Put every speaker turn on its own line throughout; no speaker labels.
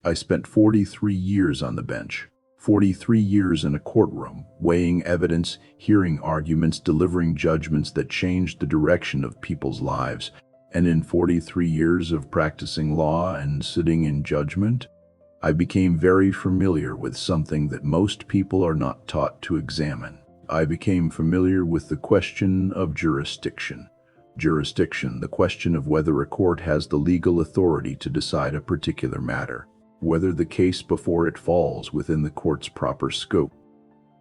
I spent 43 years on the bench, 43 years in a courtroom, weighing evidence, hearing arguments, delivering judgments that changed the direction of people's lives. And in 43 years of practicing law and sitting in judgment, I became very familiar with something that most people are not taught to examine. I became familiar with the question of jurisdiction. Jurisdiction, the question of whether a court has the legal authority to decide a particular matter, whether the case before it falls within the court's proper scope,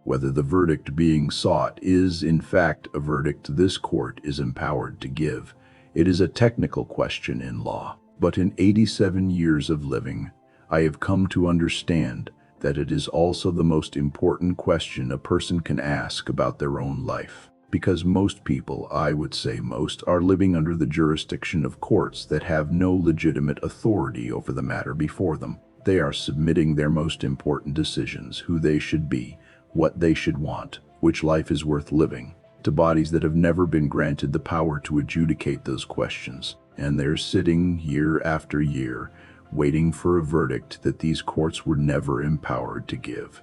whether the verdict being sought is, in fact, a verdict this court is empowered to give. It is a technical question in law, but in 87 years of living, I have come to understand that it is also the most important question a person can ask about their own life. Because most people, I would say most, are living under the jurisdiction of courts that have no legitimate authority over the matter before them. They are submitting their most important decisions, who they should be, what they should want, which life is worth living, to bodies that have never been granted the power to adjudicate those questions. And they're sitting year after year, waiting for a verdict that these courts were never empowered to give.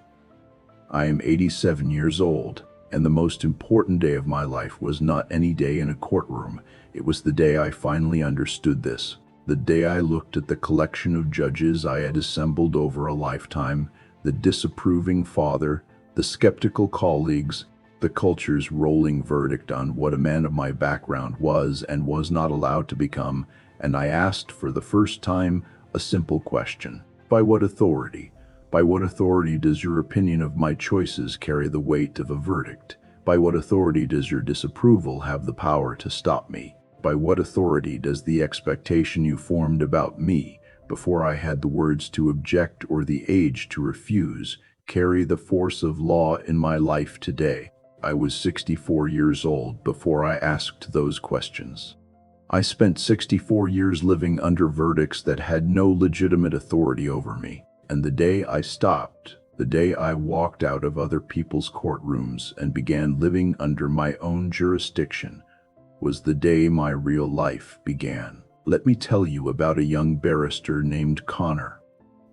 I am 87 years old, and the most important day of my life was not any day in a courtroom. It was the day I finally understood this. The day I looked at the collection of judges I had assembled over a lifetime, the disapproving father, the skeptical colleagues, the culture's rolling verdict on what a man of my background was and was not allowed to become, and I asked for the first time a simple question. By what authority? By what authority does your opinion of my choices carry the weight of a verdict? By what authority does your disapproval have the power to stop me? By what authority does the expectation you formed about me, before I had the words to object or the age to refuse, carry the force of law in my life today? I was 64 years old before I asked those questions. I spent 64 years living under verdicts that had no legitimate authority over me. And the day I stopped, the day I walked out of other people's courtrooms and began living under my own jurisdiction, was the day my real life began. Let me tell you about a young barrister named Conor.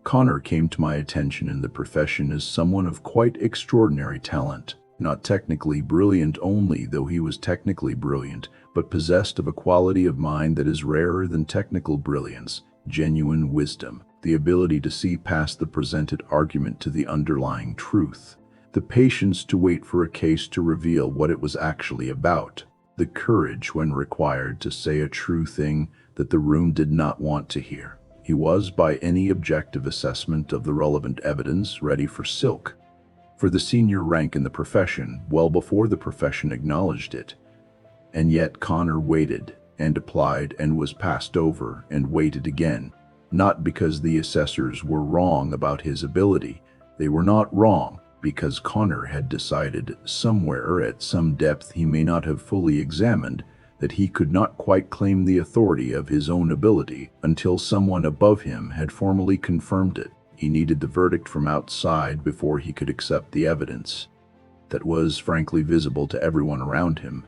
Conor came to my attention in the profession as someone of quite extraordinary talent. Not technically brilliant only, though he was technically brilliant, but possessed of a quality of mind that is rarer than technical brilliance, genuine wisdom, the ability to see past the presented argument to the underlying truth, the patience to wait for a case to reveal what it was actually about, the courage when required to say a true thing that the room did not want to hear. He was, by any objective assessment of the relevant evidence, ready for silk, for the senior rank in the profession, well before the profession acknowledged it. And yet Conor waited and applied and was passed over and waited again, not because the assessors were wrong about his ability. They were not wrong because Conor had decided somewhere at some depth he may not have fully examined that he could not quite claim the authority of his own ability until someone above him had formally confirmed it. He needed the verdict from outside before he could accept the evidence that was frankly visible to everyone around him.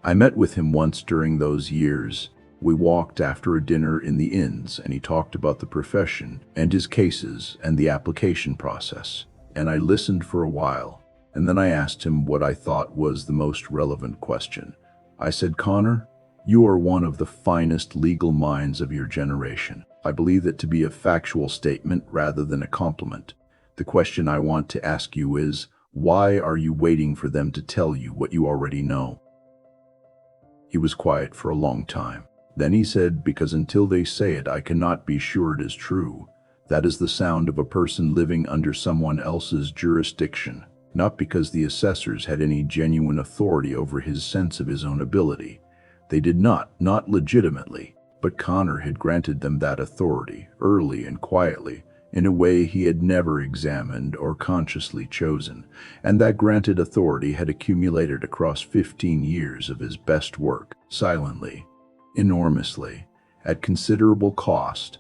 I met with him once during those years. We walked after a dinner in the inns, and he talked about the profession and his cases and the application process. And I listened for a while, and then I asked him what I thought was the most relevant question. I said, "Conor, you are one of the finest legal minds of your generation. I believe that to be a factual statement rather than a compliment. The question I want to ask you is, why are you waiting for them to tell you what you already know?" He was quiet for a long time. Then he said, "Because until they say it, I cannot be sure it is true. That is the sound of a person living under someone else's jurisdiction, not because the assessors had any genuine authority over his sense of his own ability. They did not legitimately, but Conor had granted them that authority, early and quietly, in a way he had never examined or consciously chosen, and that granted authority had accumulated across 15 years of his best work, silently, enormously, at considerable cost.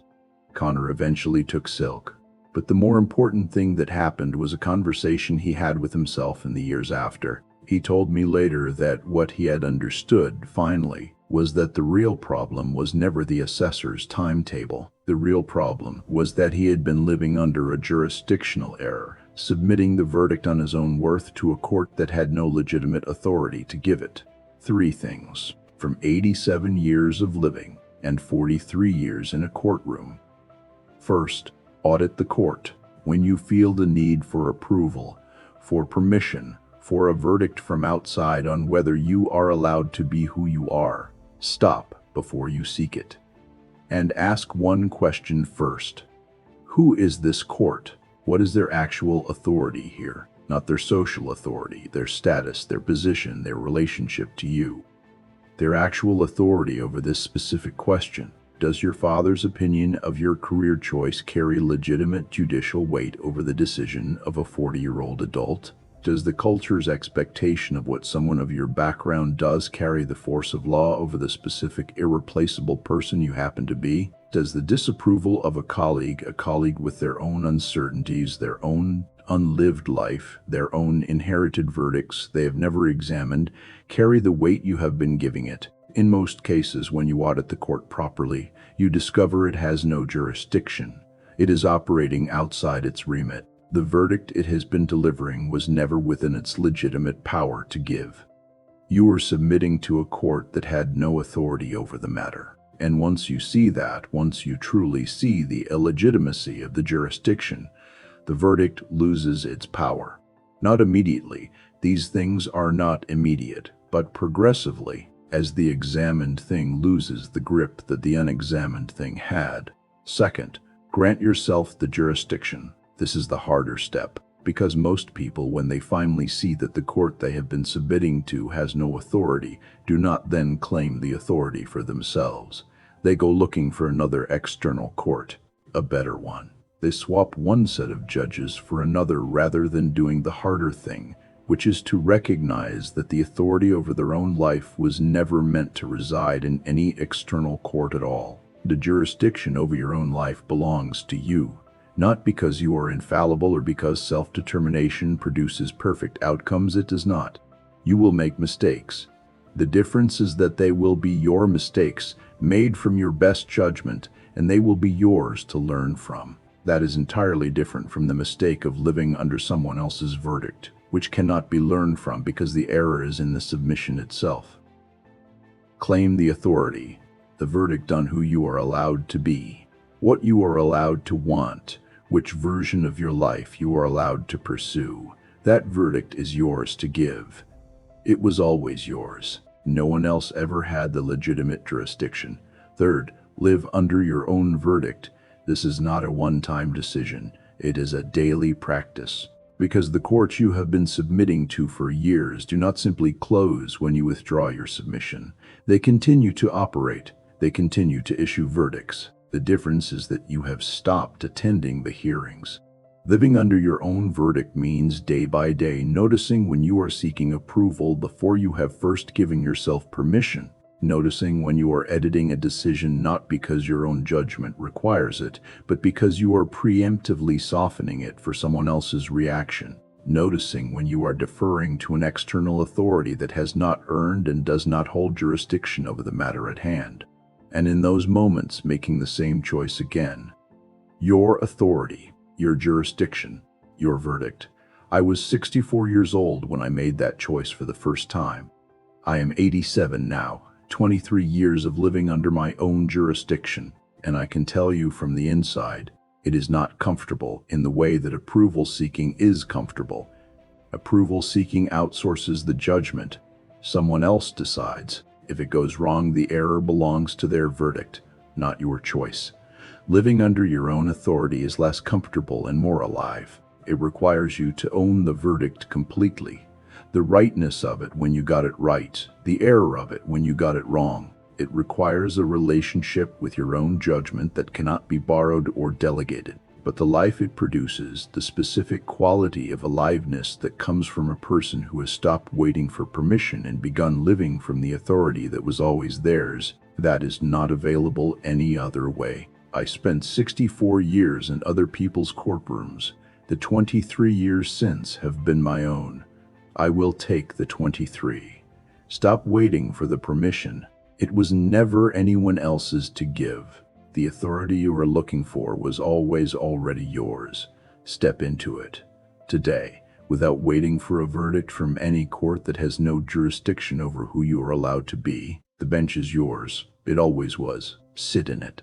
Conor eventually took silk, but the more important thing that happened was a conversation he had with himself in the years after. He told me later that what he had understood, finally, was that the real problem was never the assessor's timetable. The real problem was that he had been living under a jurisdictional error, submitting the verdict on his own worth to a court that had no legitimate authority to give it. 3 things from 87 years of living and 43 years in a courtroom. First, audit the court. When you feel the need for approval, for permission, for a verdict from outside on whether you are allowed to be who you are, stop before you seek it. And ask one question first. Who is this court? What is their actual authority here? Not their social authority, their status, their position, their relationship to you. Their actual authority over this specific question. Does your father's opinion of your career choice carry legitimate judicial weight over the decision of a 40-year-old adult? Does the culture's expectation of what someone of your background does carry the force of law over the specific irreplaceable person you happen to be? Does the disapproval of a colleague with their own uncertainties, their own unlived life, their own inherited verdicts they have never examined, carry the weight you have been giving it? In most cases, when you audit the court properly, you discover it has no jurisdiction. It is operating outside its remit. The verdict it has been delivering was never within its legitimate power to give. You were submitting to a court that had no authority over the matter. And once you see that, once you truly see the illegitimacy of the jurisdiction, the verdict loses its power. Not immediately. These things are not immediate, but progressively, as the examined thing loses the grip that the unexamined thing had. Second, grant yourself the jurisdiction. This is the harder step, because most people, when they finally see that the court they have been submitting to has no authority, do not then claim the authority for themselves. They go looking for another external court, a better one. They swap one set of judges for another rather than doing the harder thing, which is to recognize that the authority over their own life was never meant to reside in any external court at all. The jurisdiction over your own life belongs to you. Not because you are infallible or because self-determination produces perfect outcomes, it does not. You will make mistakes. The difference is that they will be your mistakes, made from your best judgment, and they will be yours to learn from. That is entirely different from the mistake of living under someone else's verdict, which cannot be learned from because the error is in the submission itself. Claim the authority, the verdict on who you are allowed to be, what you are allowed to want, which version of your life you are allowed to pursue. That verdict is yours to give. It was always yours. No one else ever had the legitimate jurisdiction. Third, live under your own verdict. This is not a one-time decision. It is a daily practice. Because the courts you have been submitting to for years do not simply close when you withdraw your submission. They continue to operate. They continue to issue verdicts. The difference is that you have stopped attending the hearings. Living under your own verdict means day by day noticing when you are seeking approval before you have first given yourself permission. Noticing when you are editing a decision not because your own judgment requires it, but because you are preemptively softening it for someone else's reaction. Noticing when you are deferring to an external authority that has not earned and does not hold jurisdiction over the matter at hand. And in those moments, making the same choice again. Your authority, your jurisdiction, your verdict. I was 64 years old when I made that choice for the first time. I am 87 now, 23 years of living under my own jurisdiction, and I can tell you from the inside, it is not comfortable in the way that approval seeking is comfortable. Approval seeking outsources the judgment. Someone else decides. If it goes wrong, the error belongs to their verdict, not your choice. Living under your own authority is less comfortable and more alive. It requires you to own the verdict completely. The rightness of it when you got it right, the error of it when you got it wrong. It requires a relationship with your own judgment that cannot be borrowed or delegated. But the life it produces, the specific quality of aliveness that comes from a person who has stopped waiting for permission and begun living from the authority that was always theirs, that is not available any other way. I spent 64 years in other people's courtrooms. The 23 years since have been my own. I will take the 23. Stop waiting for the permission. It was never anyone else's to give. The authority you were looking for was always already yours. Step into it today, without waiting for a verdict from any court that has no jurisdiction over who you are allowed to be. The bench is yours. It always was. Sit in it.